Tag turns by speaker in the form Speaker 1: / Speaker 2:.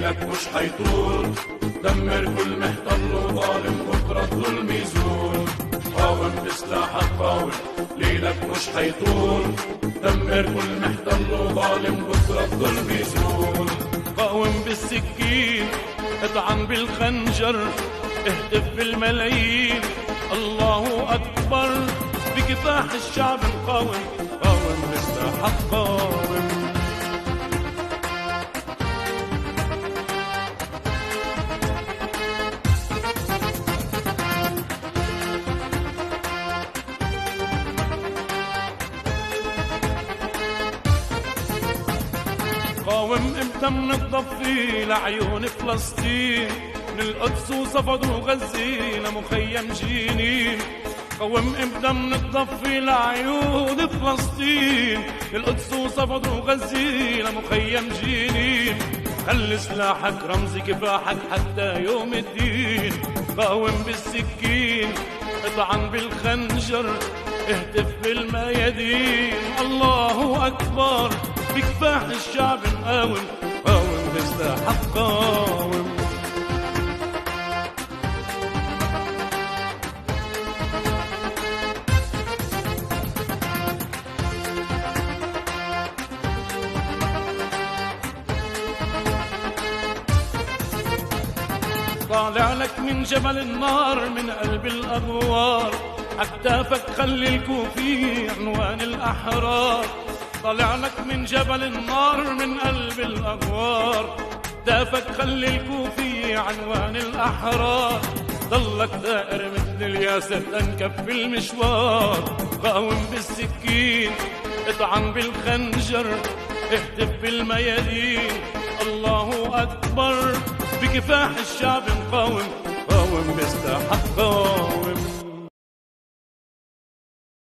Speaker 1: ليلك مش حيطول، دمر كل محتل وظالم بكرة الظلم يزول. قاوم بسلاحك قاوم، ليلك مش حيطول، دمر كل محتل وظالم بكرة الظلم يزول.
Speaker 2: قاوم بالسكين، اطعن بالخنجر، اهتف بالملايين، الله أكبر. بكفاح الشعب نقاوم، قاوم بسلاحك قاوم. قاوم امتى منضفي لعيون فلسطين، من القدس وصفد وغزة لمخيم جنين. قاوم امتى منضفي لعيون فلسطين، من القدس وصفد وغزة لمخيم جنين. خلي سلاحك رمز كفاحك حتى يوم الدين. قاوم بالسكين، اطعن بالخنجر، اهتف بالميادين، الله أكبر. بكفاح الشعب نقاوم، قاوم بسلاحك قاوم. طالع لك من جبل النار من قلب الأغوار، عكتافك خلي الكوفي عنوان الأحرار. طالع لك من جبل النار من قلب الأغوار، عكتافك خلي الكوفي عنوان الأحرار. ضلك دائر مثل الياسر تنكف المشوار. قاوم بالسكين، اطعن بالخنجر، اهتف بالميادين، الله أكبر. بكفاح الشعب نقاوم،